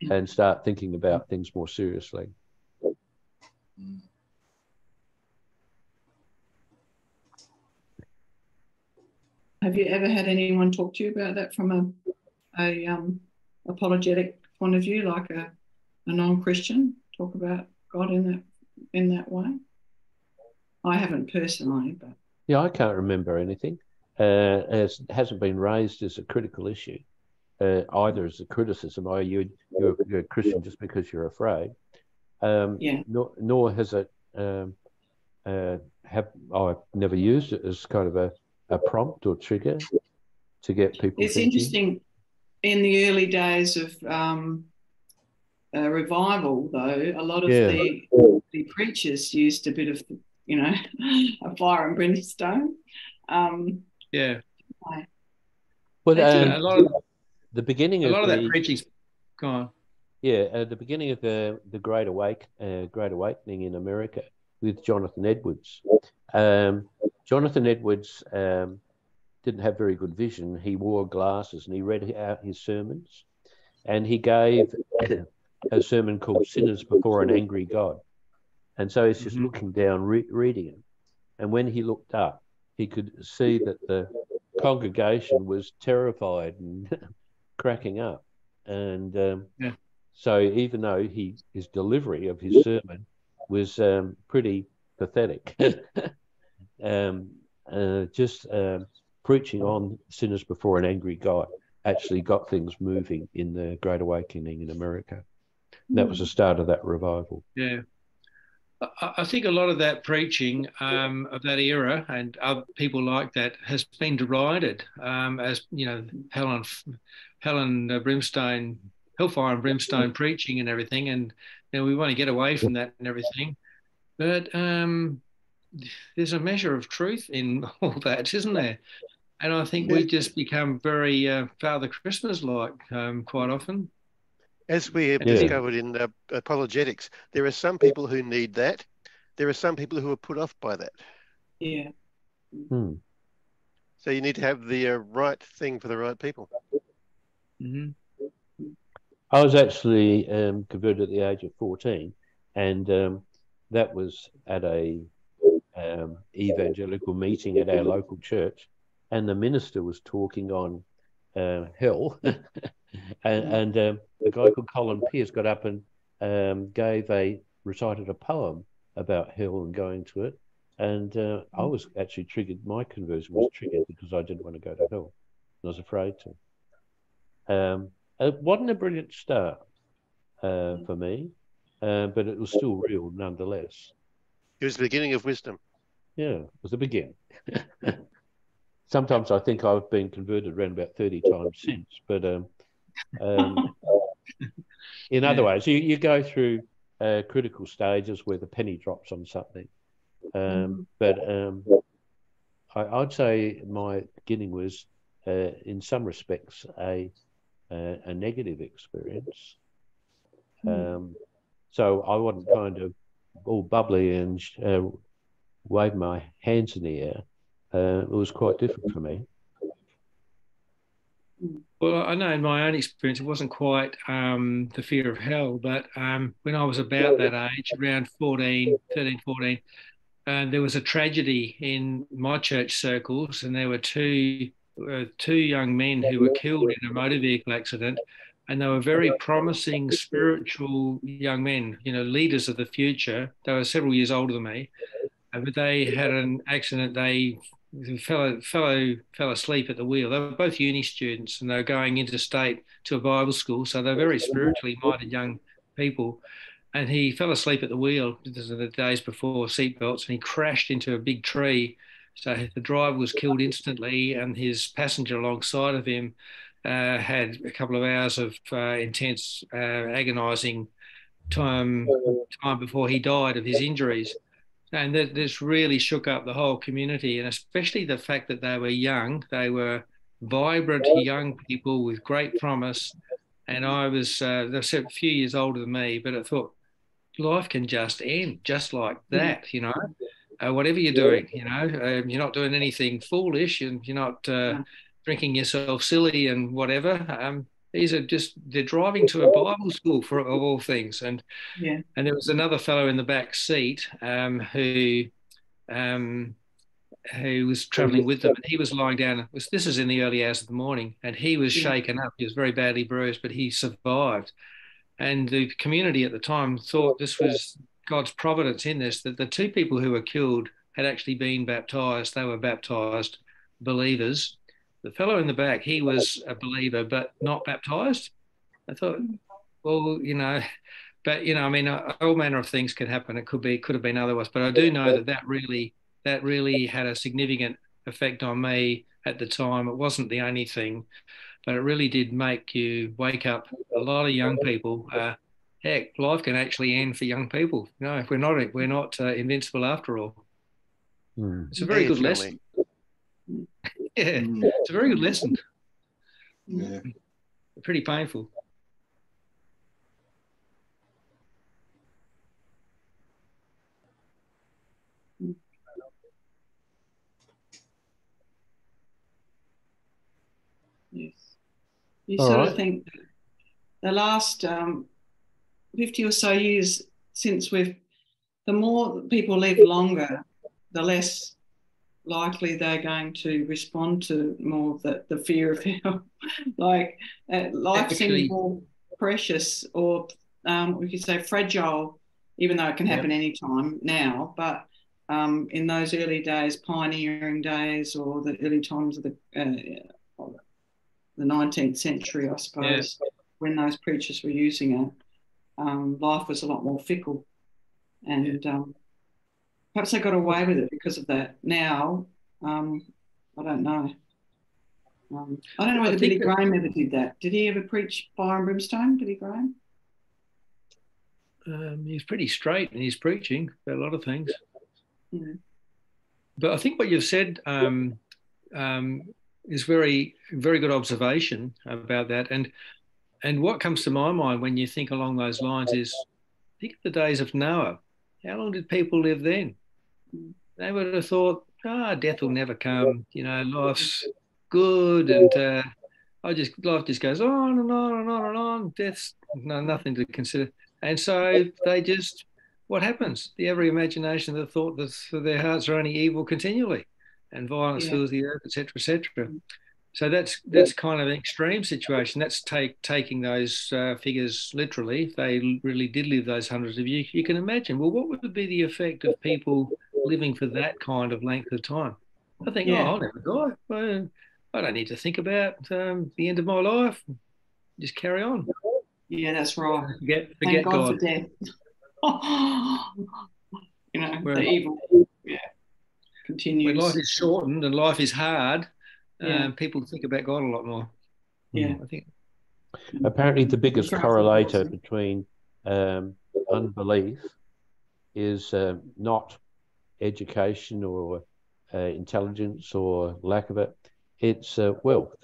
and start thinking about things more seriously.
Have you ever had anyone talk to you about that from a apologetic point of view, like a non-Christian, talk about God in that way? I haven't personally, but
yeah, I can't remember anything. It hasn't been raised as a critical issue, either as a criticism, or you're a Christian just because you're afraid. Nor has it. I've never used it as kind of a prompt or trigger to get people.
It's thinking. Interesting. In the early days of revival, though, a lot of the preachers used a bit of a fire and brimstone.
Yeah.
Well,
A lot of
the beginning of
that preaching's gone.
Yeah, at the beginning of the Great Awakening in America with Jonathan Edwards. Jonathan Edwards didn't have very good vision. He wore glasses and he read out his sermons, and he gave a sermon called "Sinners Before an Angry God." And so he's just looking down, reading it. And when he looked up, he could see that the congregation was terrified and cracking up. And so even though his delivery of his sermon was pretty pathetic, just preaching on sinners before an angry God actually got things moving in the Great Awakening in America. That was the start of that revival.
Yeah. I think a lot of that preaching of that era and other people like that has been derided as, hell and brimstone, hellfire and brimstone preaching and everything. And we want to get away from that and everything. But there's a measure of truth in all that, isn't there? And I think we just become very Father Christmas-like quite often.
As we have discovered in apologetics, there are some people who need that. There are some people who are put off by that.
Yeah.
So you need to have the right thing for the right people.
Mm-hmm.
I was actually converted at the age of 14, and that was at a evangelical meeting at our local church, and the minister was talking on hell, and a guy called Colin Pierce got up and recited a poem about hell and going to it, and I was actually triggered. My conversion was triggered because I didn't want to go to hell. I was afraid to. It wasn't a brilliant start for me, but it was still real nonetheless.
It was the beginning of wisdom.
Yeah, it was the beginning. Sometimes I think I've been converted around about 30 times since, but in other ways, you go through critical stages where the penny drops on something. But I'd say my beginning was, in some respects, a negative experience. So I wasn't kind of all bubbly and wave my hands in the air. It was quite different for me.
Well, I know in my own experience, it wasn't quite the fear of hell, but when I was about that age, around 13, 14, there was a tragedy in my church circles, and there were two young men who were killed in a motor vehicle accident, and they were very promising spiritual young men, leaders of the future. They were several years older than me, but they had an accident. They fell asleep at the wheel. They were both uni students, and they were going interstate to a Bible school, so they're very spiritually minded young people. And he fell asleep at the wheel. This was the days before seatbelts, and he crashed into a big tree. So the driver was killed instantly, and his passenger alongside of him had a couple of hours of intense, agonising time before he died of his injuries. And this really shook up the whole community, and especially the fact that they were young. They were vibrant young people with great promise. And I was, they were a few years older than me, but I thought, life can just end just like that, whatever you're doing, you're not doing anything foolish, and you're not drinking yourself silly and whatever. These are they're driving to a Bible school of all things. And there was another fellow in the back seat who was traveling with them, and he was lying down. This is in the early hours of the morning, and he was shaken up. He was very badly bruised, but he survived. And the community at the time thought this was God's providence in this, that the two people who were killed had actually been baptized. They were baptized believers. The fellow in the back, he was a believer, but not baptized. I thought, well, but I mean, all manner of things can happen. It could have been otherwise, but I do know that really had a significant effect on me at the time. It wasn't the only thing, but it really did make you wake up a lot of young people. Heck, life can actually end for young people. We're not invincible after all. It's a very good
Definitely.
lesson. Yeah, it's a very good lesson.
Yeah.
Pretty painful.
Yes. You
All
sort
right.
of think the last 50 or so years since the more people live longer, the less likely they're going to respond to more of the fear of hell. Like life seems more precious, or we could say fragile, even though it can happen anytime now. But in those early days, pioneering days, or the early times of the 19th century, I suppose, when those preachers were using it, life was a lot more fickle. And perhaps they got away with it because of that. Now, I don't know. I don't know whether Billy Graham ever did that. Did he ever preach fire and brimstone, Billy Graham?
He's pretty straight in his preaching about a lot of things.
Mm.
But I think what you've said is very, very good observation about that. And what comes to my mind when you think along those lines is, think of the days of Noah. How long did people live then? They would have thought, death will never come. You know, life's good, and life just goes on and on and on and on. Death's nothing to consider. And so what happens? The every imagination that thought that their hearts are only evil continually, and violence fills the earth, etc., etc. So that's kind of an extreme situation. That's taking those figures literally. If they really did live those hundreds of years, you can imagine. Well, what would be the effect of people living for that kind of length of time? I think, I'll never die. I don't need to think about the end of my life. Just carry on.
Yeah, that's right.
Forget
Thank God
God
for death. The evil, continues.
When life is shortened and life is hard, people think about God a lot more.
Yeah,
I think.
Apparently, the biggest correlator between unbelief is not education or intelligence or lack of it. It's wealth.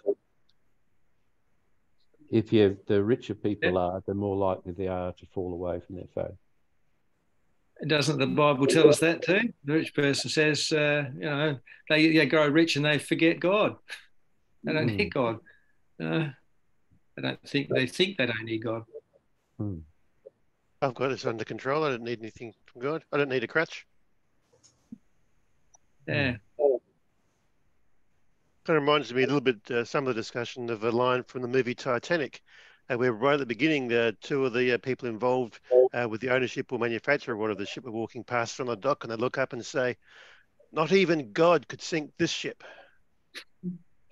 If the richer people are, the more likely they are to fall away from their faith.
Doesn't the Bible tell us that too? The rich person says, they grow rich and they forget God. They don't need God. They think they don't need God.
I've got this under control. I don't need anything from God. I don't need a crutch.
Yeah.
Kind of reminds me a little bit some of the discussion of a line from the movie Titanic, where right at the beginning, two of the people involved with the ownership or manufacture of one of the ship were walking past on the dock, and they look up and say, "Not even God could sink this ship."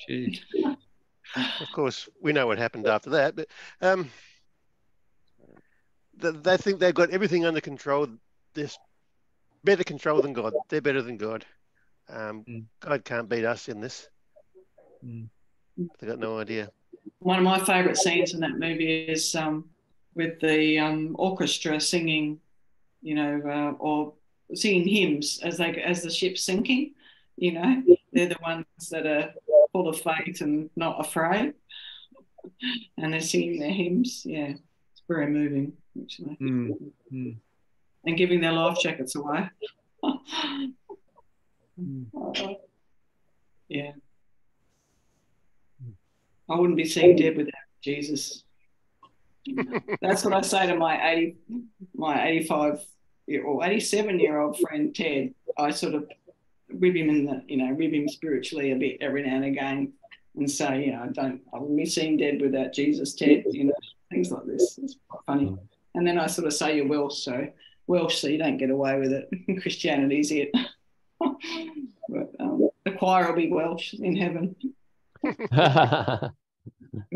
Jeez.
Of course, we know what happened after that, but they think they've got everything under control. They're better control than God. They're better than God. God can't beat us in this. They've got no idea.
One of my favourite scenes in that movie is with the orchestra singing, or singing hymns as the ship's sinking. They're the ones that are full of faith and not afraid, and they're singing their hymns. Yeah, it's very moving, actually, and giving their life jackets away. Yeah. I wouldn't be seen dead without Jesus. That's what I say to my 87-year-old friend Ted. I sort of rib him spiritually a bit every now and again, and say, I wouldn't be seen dead without Jesus, Ted. Things like this. It's quite funny. And then I sort of say you're Welsh, so you don't get away with it. Christianity's it. But the choir will be Welsh in heaven. You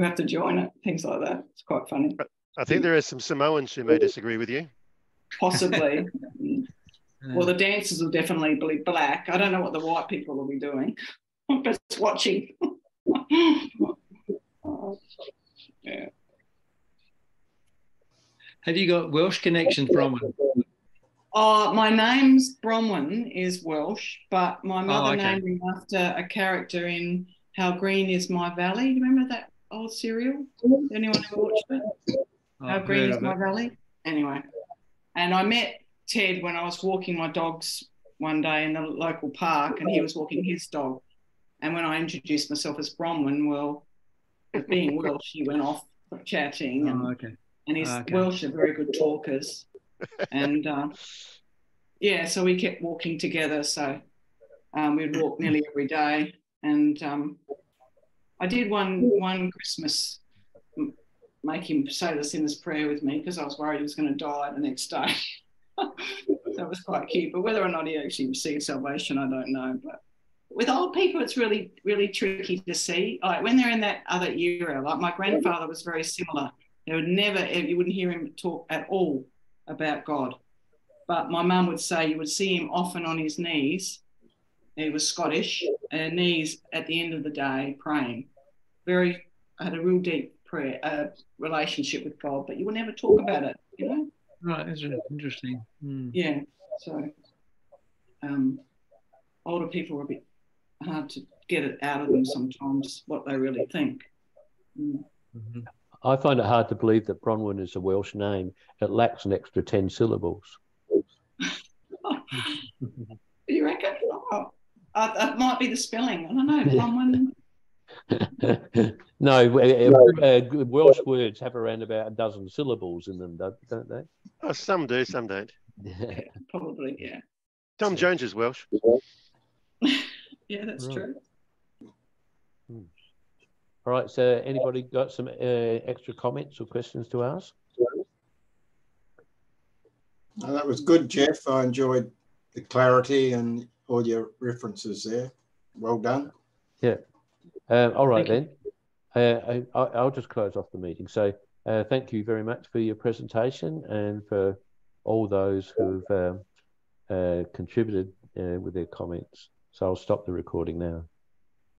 have to join it, things like that. It's quite funny.
I think there are some Samoans who may disagree with you.
Possibly. Well, the dancers will definitely be black. I don't know what the white people will be doing. I'm just watching. Yeah.
Have you got Welsh connection from it?
Oh, my name's Bronwyn is Welsh, but my mother
okay.
named me after a character in How Green Is My Valley. You remember that old serial? Anyone ever watched it? How
I've
Green
heard
Is
of
My
it.
Valley? Anyway, and I met Ted when I was walking my dogs one day in the local park, and he was walking his dog. And when I introduced myself as Bronwyn, well, being Welsh, he went off chatting,
Oh, okay.
and his
Okay.
Welsh are very good talkers. And yeah, so we kept walking together. So we'd walk nearly every day. And I did one Christmas make him say the sinner's prayer with me because I was worried he was going to die the next day. That was quite cute. But whether or not he actually received salvation, I don't know. But with old people, it's really, really tricky to see. Like when they're in that other era, like my grandfather was very similar. They would never, you wouldn't hear him talk at all about God. But my mum would say you would see him often on his knees. He was Scottish, knees at the end of the day praying. Had a real deep prayer relationship with God, but you would never talk about it, you know?
Right, that's interesting.
Yeah, so older people are a bit hard to get it out of them sometimes, what they really think.
Mm-hmm.
I find it hard to believe that Bronwyn is a Welsh name. It lacks an extra 10 syllables.
You reckon? Oh, it might be the spelling. I don't know. Bronwyn.
No, Welsh words have around about a dozen syllables in them, don't they?
Oh, some do, some don't.
Yeah, probably, yeah.
Tom Jones is Welsh.
Yeah, that's true.
All right, so anybody got some extra comments or questions to ask?
Oh, that was good, Geoff. I enjoyed the clarity and all your references there. Well done.
Yeah. All right, then. I'll just close off the meeting. So thank you very much for your presentation and for all those who've contributed with their comments. So I'll stop the recording now.